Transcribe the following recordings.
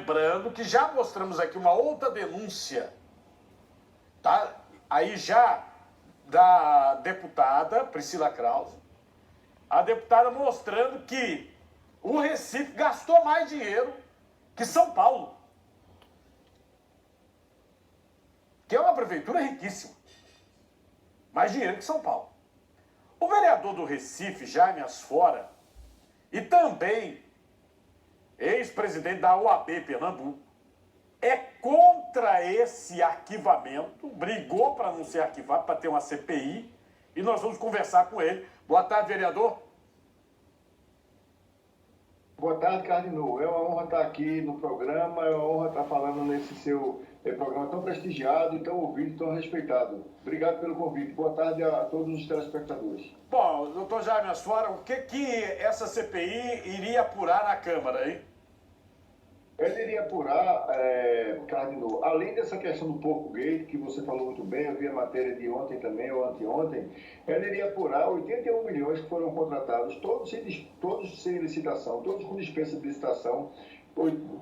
lembrando que já mostramos aqui uma outra denúncia, tá? Aí já da deputada Priscila Krause, a deputada mostrando que o Recife gastou mais dinheiro que São Paulo, que é uma prefeitura riquíssima, mais dinheiro que São Paulo. O vereador do Recife, Jaime Asfora, e também ex-presidente da OAB Pernambuco, é contra esse arquivamento, brigou para não ser arquivado, para ter uma CPI, e nós vamos conversar com ele. Boa tarde, vereador. Boa tarde, Cardinô. É uma honra estar aqui no programa, é uma honra estar falando nesse seu programa tão prestigiado, tão ouvido, tão respeitado. Obrigado pelo convite. Boa tarde a todos os telespectadores. Bom, doutor Jaime Asfora, o que essa CPI iria apurar na Câmara, hein? Ele iria apurar, Cardinô, além dessa questão do Porco Gate, que você falou muito bem, eu vi a matéria de ontem também, ou anteontem, ele iria apurar 81 milhões que foram contratados, todos sem licitação, todos com dispensa de licitação,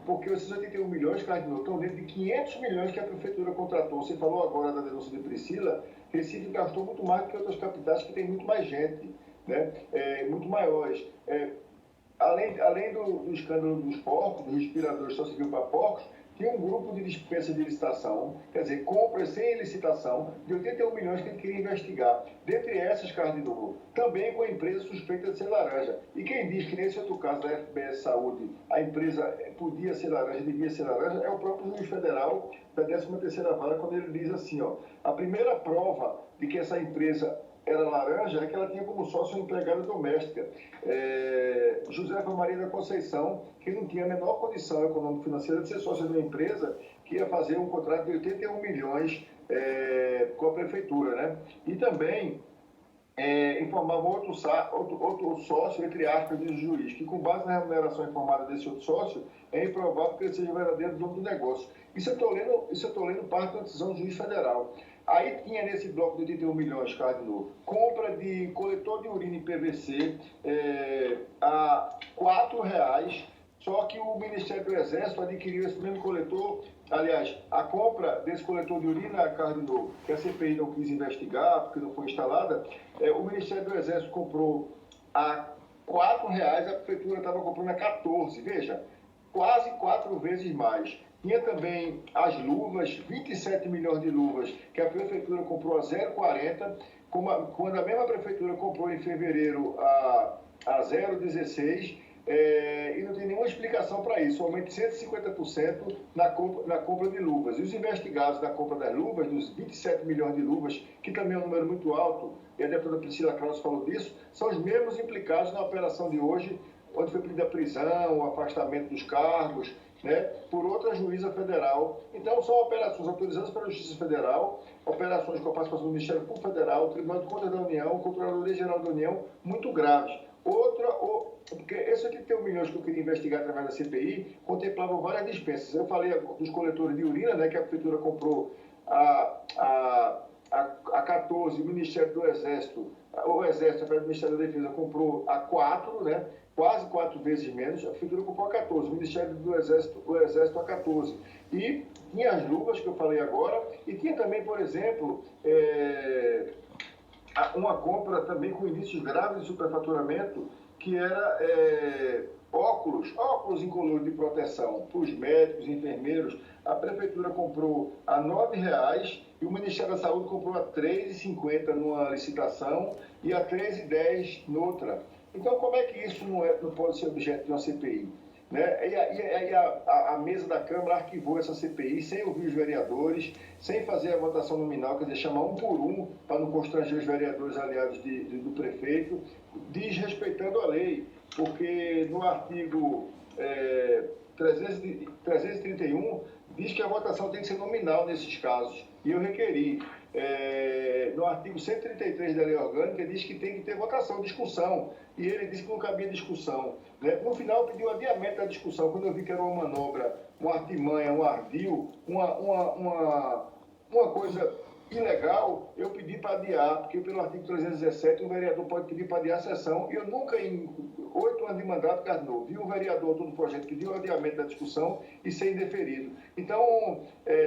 porque esses 81 milhões, Cardinô, estão dentro de 500 milhões que a Prefeitura contratou. Você falou agora da denúncia de Priscila, Recife gastou muito mais do que outras capitais que tem muito mais gente, né? Muito maiores. Além do escândalo dos porcos, dos respiradores só serviu para porcos, tinha um grupo de dispensa de licitação, quer dizer, compras sem licitação, de 81 milhões que ele queria investigar. Dentre essas, Cardinô, também com a empresa suspeita de ser laranja. E quem diz que nesse outro caso da FBS Saúde, a empresa podia ser laranja, devia ser laranja, é o próprio juiz federal da 13ª Vara, quando ele diz assim, ó, a primeira prova de que essa empresa era laranja é que ela tinha como sócio uma empregada doméstica, Josefa Maria da Conceição, que não tinha a menor condição econômico-financeira de ser sócia de uma empresa que ia fazer um contrato de 81 milhões com a prefeitura, né? E também informava outro sócio, entre aspas, diz o juiz, que com base na remuneração informada desse outro sócio, é improvável que ele seja o verdadeiro dono do negócio. Isso eu estou lendo parte da decisão do juiz federal. Aí tinha nesse bloco de 81 milhões, Cardinô, compra de coletor de urina em PVC a R$4, só que o Ministério do Exército adquiriu esse mesmo coletor. Aliás, a compra desse coletor de urina, Cardinô, que a CPI não quis investigar, porque não foi instalada, o Ministério do Exército comprou a R$4, a Prefeitura estava comprando a 14, veja, quase 4 vezes mais. Tinha também as luvas, 27 milhões de luvas, que a Prefeitura comprou a 0,40, quando a mesma Prefeitura comprou em fevereiro a 0,16, e não tem nenhuma explicação para isso, somente 150% na compra de luvas. E os investigados na compra das luvas, dos 27 milhões de luvas, que também é um número muito alto, e a deputada Priscila Krause falou disso, são os mesmos implicados na operação de hoje, onde foi pedida a prisão, o afastamento dos cargos, né, por outra juíza federal. Então, são operações autorizadas pela Justiça Federal, operações com a participação do Ministério Público Federal, o Tribunal de Contas da União, o Controladoria-Geral da União, muito graves. Porque esses 81 milhões que eu queria investigar através da CPI contemplavam várias dispensas. Eu falei dos coletores de urina, né, que a Prefeitura comprou a 14, o Ministério do Exército, o Exército, através do Ministério da Defesa, comprou a 4, né? Quase 4 vezes menos, a Prefeitura comprou a 14, o Ministério do Exército, o Exército a 14. E tinha as luvas, que eu falei agora, e tinha também, por exemplo, uma compra também com indícios graves de superfaturamento, que era óculos incolores de proteção para os médicos, enfermeiros. A Prefeitura comprou a R$9 e o Ministério da Saúde comprou a R$3,50 numa licitação e a R$3,10 noutra. Então, como é que isso não pode ser objeto de uma CPI? Né? E a mesa da Câmara arquivou essa CPI sem ouvir os vereadores, sem fazer a votação nominal, quer dizer, chamar um por um, para não constranger os vereadores aliados do prefeito, desrespeitando a lei, porque no artigo 331 diz que a votação tem que ser nominal nesses casos, e eu requeri. No artigo 133 da Lei Orgânica diz que tem que ter votação, discussão, e ele disse que não cabia discussão, né? No final pediu adiamento da discussão, quando eu vi que era uma manobra, uma artimanha, um ardil, uma coisa ilegal, eu pedi para adiar, porque pelo artigo 317 o vereador pode pedir para adiar a sessão. Eu nunca, em 8 anos de mandato, Carlos, vi um vereador todo o projeto pedir o adiamento da discussão e ser indeferido. Então,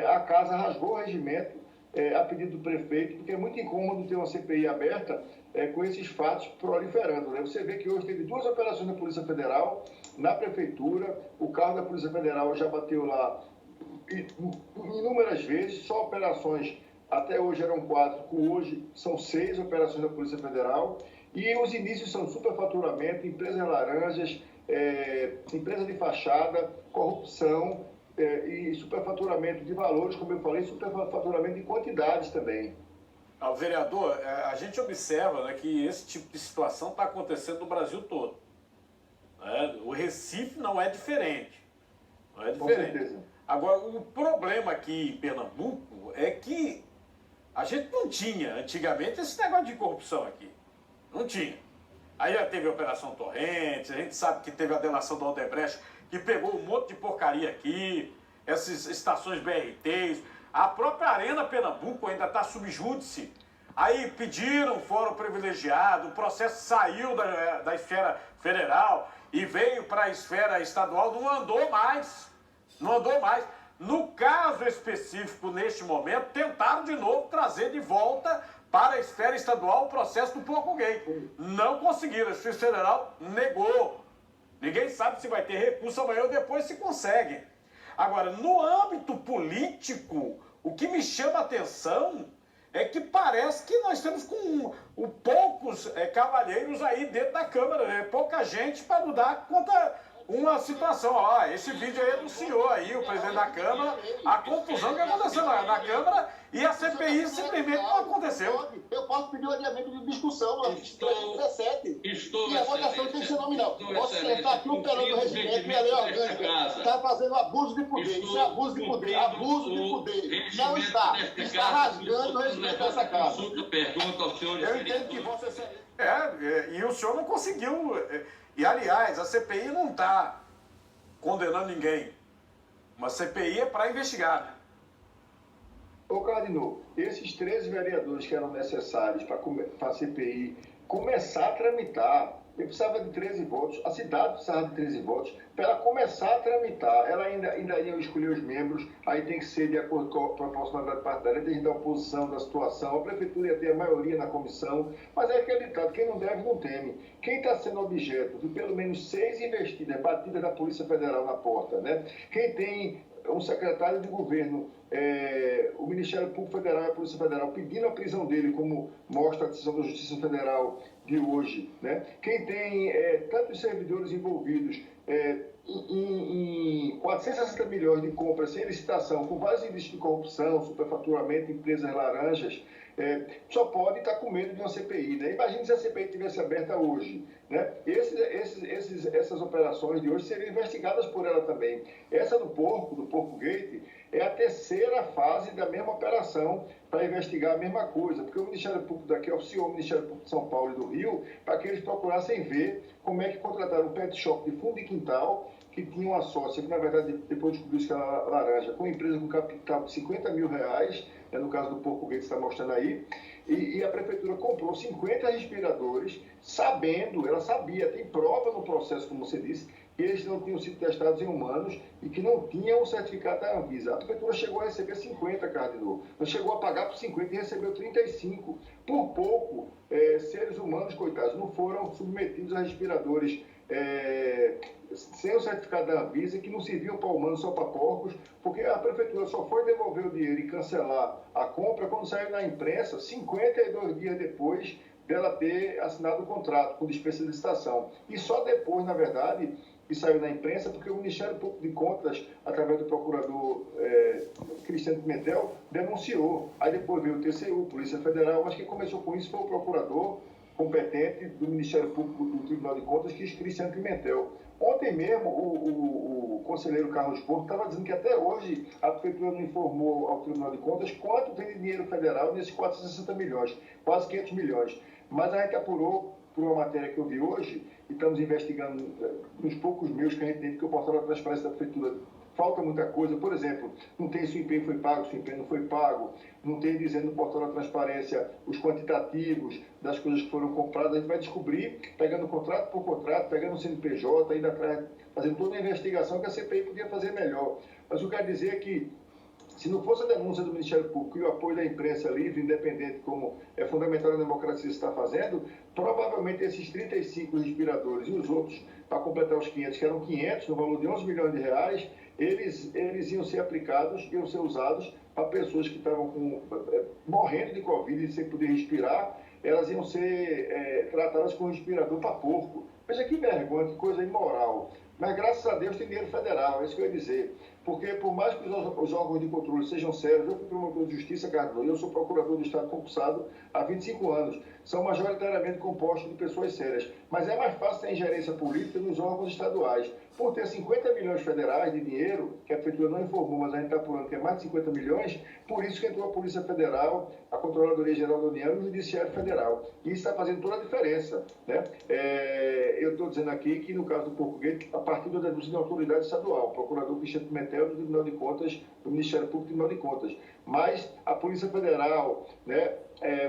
a casa rasgou o regimento a pedido do prefeito, porque é muito incômodo ter uma CPI aberta com esses fatos proliferando. Né? Você vê que hoje teve 2 operações da Polícia Federal na prefeitura, o carro da Polícia Federal já bateu lá inúmeras vezes, só operações. Até hoje eram 4, hoje são 6 operações da Polícia Federal. E os inícios são superfaturamento, empresas laranjas, empresa de fachada, corrupção e superfaturamento de valores, como eu falei, superfaturamento de quantidades também. Vereador, a gente observa, né, que esse tipo de situação está acontecendo no Brasil todo. Né? O Recife não é diferente. Não é diferente. Com certeza. Agora, o problema aqui em Pernambuco é que a gente não tinha, antigamente, esse negócio de corrupção aqui. Não tinha. Aí já teve a Operação Torrentes, a gente sabe que teve a delação da Odebrecht, que pegou um monte de porcaria aqui, essas estações BRTs, a própria Arena Pernambuco ainda está subjúdice. Aí pediram fórum privilegiado, o processo saiu da esfera federal e veio para a esfera estadual, não andou mais. Não andou mais. No caso específico, neste momento, tentaram de novo trazer de volta para a esfera estadual o processo do porco gay. Não conseguiram. A Justiça Federal negou. Ninguém sabe se vai ter recurso amanhã ou depois, se consegue. Agora, no âmbito político, o que me chama a atenção é que parece que nós estamos com poucos cavalheiros aí dentro da Câmara, pouca gente para dar conta uma situação. Ó, esse vídeo aí é do senhor aí, o presidente da Câmara, a confusão que aconteceu na Câmara e a CPI simplesmente não aconteceu. Eu posso pedir o adiamento de discussão, no artigo 317, e a votação tem que ser nominal. Você está atropelando o regimento e a lei orgânica. Está fazendo abuso de poder. Isso é abuso de poder. Abuso de poder. Não está. Está rasgando o regimento dessa casa. Eu entendo que Vossa Excelência... E o senhor não conseguiu... E, aliás, a CPI não está condenando ninguém. Uma CPI é para investigar, né? Ô, Cardinô, esses 13 vereadores que eram necessários para a CPI começar a tramitar, eu precisava de 13 votos, a cidade precisava de 13 votos, para ela começar a tramitar. Ela ainda ia escolher os membros, aí tem que ser de acordo com a proporcionalidade partidária, desde da oposição, da situação, a prefeitura ia ter a maioria na comissão, mas é aquele ditado, quem não deve não teme. Quem está sendo objeto de pelo menos 6 investidas, batidas da Polícia Federal na porta, né? Quem tem um secretário de governo, o Ministério Público Federal e a Polícia Federal pedindo a prisão dele, como mostra a decisão da Justiça Federal de hoje, né? Quem tem tantos servidores envolvidos em 460 milhões de compras sem licitação, com vários indícios de corrupção, superfaturamento, empresas laranjas, só pode estar com medo de uma CPI, né? Imagine se a CPI tivesse aberta hoje, né? Essas operações de hoje seriam investigadas por ela também. Essa do Porco Gate, é a terceira fase da mesma operação para investigar a mesma coisa, porque o Ministério Público daqui oficiou o Ministério Público de São Paulo e do Rio para que eles procurassem ver como é que contrataram um pet shop de fundo de quintal que tinha uma sócia, que na verdade depois descobriu que era laranja, com uma empresa com capital de R$50 mil, no caso do Porco Gate que está mostrando aí, e a prefeitura comprou 50 respiradores, ela sabia, tem prova no processo, como você disse, que eles não tinham sido testados em humanos e que não tinham o certificado da Anvisa. A prefeitura chegou a receber 50, Cardinô. Não chegou a pagar por 50 e recebeu 35. Por pouco, seres humanos, coitados, não foram submetidos a respiradores sem o certificado da Anvisa, que não serviam para humanos, só para porcos, porque a prefeitura só foi devolver o dinheiro e cancelar a compra quando saiu na imprensa, 52 dias depois dela ter assinado o contrato com dispensa de licitação. E só depois, na verdade, que saiu na imprensa, porque o Ministério Público de Contas, através do procurador Cristiano Pimentel, denunciou. Aí depois veio o TCU, Polícia Federal, mas quem começou com isso foi o procurador competente do Ministério Público do Tribunal de Contas, que é Cristiano Pimentel. Ontem mesmo, o conselheiro Carlos Porto estava dizendo que até hoje a prefeitura não informou ao Tribunal de Contas quanto tem de dinheiro federal nesses 460 milhões, quase 500 milhões. Mas a gente apurou por uma matéria que eu vi hoje, e estamos investigando nos poucos meios que a gente tem, porque o portal da transparência da prefeitura falta muita coisa. Por exemplo, não tem se o empenho foi pago, se o empenho não foi pago, não tem dizendo no portal da transparência os quantitativos das coisas que foram compradas. A gente vai descobrir, pegando contrato por contrato, pegando o CNPJ, indo atrás, fazendo toda a investigação que a CPI podia fazer melhor. Mas o que eu quero dizer é que, se não fosse a denúncia do Ministério Público e o apoio da imprensa livre, independente, como é fundamental na democracia está fazendo, provavelmente esses 35 respiradores e os outros, para completar os 500, que eram 500, no valor de 11 milhões de reais, eles iam ser aplicados, iam ser usados para pessoas que estavam morrendo de Covid e sem poder respirar, elas iam ser tratadas com respirador para porco. Veja que vergonha, que coisa imoral. Mas, graças a Deus, tem dinheiro federal, é isso que eu ia dizer. Porque, por mais que os órgãos de controle sejam sérios, eu fui promotor de justiça, Carlos, eu sou procurador do Estado concursado há 25 anos. São majoritariamente compostos de pessoas sérias. Mas é mais fácil ter ingerência política nos órgãos estaduais. Por ter 50 milhões federais de dinheiro, que a Prefeitura não informou, mas a gente está apurando que é mais de 50 milhões, por isso que entrou a Polícia Federal, a Controladoria Geral da União e o Judiciário Federal. E isso está fazendo toda a diferença, né? Eu estou dizendo aqui que, no caso do Porco Gate, a partir da denúncia da autoridade estadual, o procurador Cristiano Pimentel do Tribunal de Contas, do Ministério Público do Tribunal de Contas. Mas a Polícia Federal, né,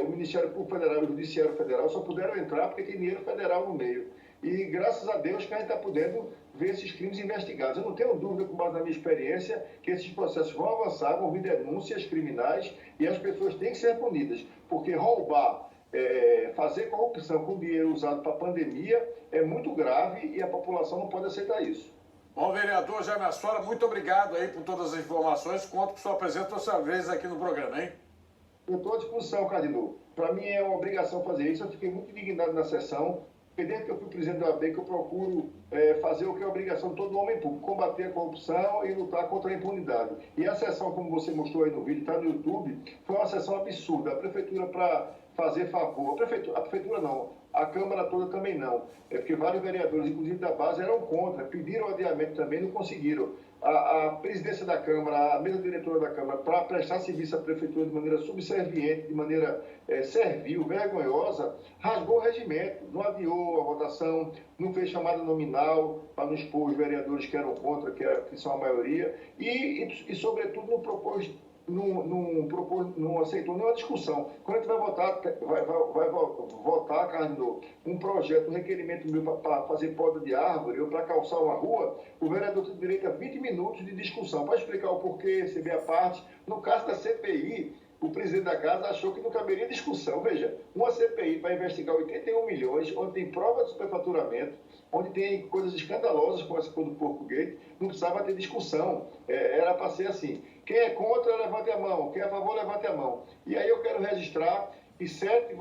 o Ministério Público Federal e o Judiciário Federal só puderam entrar porque tem dinheiro federal no meio. E graças a Deus que a gente está podendo ver esses crimes investigados. Eu não tenho dúvida, com base na minha experiência, que esses processos vão avançar, vão vir denúncias criminais e as pessoas têm que ser punidas. Porque roubar, fazer corrupção com dinheiro usado para a pandemia é muito grave e a população não pode aceitar isso. Bom, vereador Jaime Asfora, muito obrigado aí por todas as informações. Conto com sua presença outra vez aqui no programa, hein? Eu estou à disposição, Cardinô. Para mim é uma obrigação fazer isso. Eu fiquei muito indignado na sessão. Porque desde que eu fui presidente da OAB, que eu procuro fazer o que é a obrigação de todo homem público, combater a corrupção e lutar contra a impunidade. E a sessão, como você mostrou aí no vídeo, está no YouTube, foi uma sessão absurda. A Prefeitura, para fazer favor, a Prefeitura não, a Câmara toda também não, porque vários vereadores, inclusive da base, eram contra, pediram adiamento também, não conseguiram. A presidência da Câmara, a mesa diretora da Câmara, para prestar serviço à Prefeitura de maneira subserviente, de maneira servil, vergonhosa, rasgou o regimento, não adiou a votação, não fez chamada nominal para não expor os vereadores que eram contra, que são a maioria, e sobretudo, não aceitou nenhuma discussão. Quando a gente vai votar, Carlos, um projeto, um requerimento meu para fazer poda de árvore ou para calçar uma rua, o vereador tem direito a 20 minutos de discussão para explicar o porquê, receber a parte. No caso da CPI, o presidente da casa achou que não caberia discussão. Veja, uma CPI para investigar 81 milhões, onde tem prova de superfaturamento, onde tem coisas escandalosas como essa coisa do Porco Gate, não precisava ter discussão. Era para ser assim. Quem é contra, levante a mão. Quem é a favor, levante a mão. E aí eu quero registrar que 6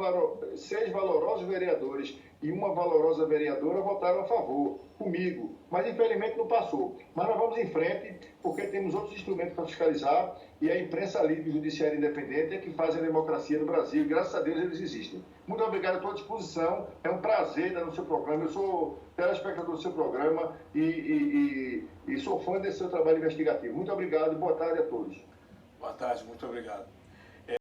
valorosos vereadores e uma valorosa vereadora votaram a favor, comigo. Mas, infelizmente, não passou. Mas nós vamos em frente, porque temos outros instrumentos para fiscalizar e a imprensa livre e o judiciário independente é que faz a democracia no Brasil. E, graças a Deus, eles existem. Muito obrigado, estou à disposição. É um prazer estar no seu programa. Eu sou telespectador do seu programa e sou fã desse seu trabalho investigativo. Muito obrigado e boa tarde a todos. Boa tarde, muito obrigado.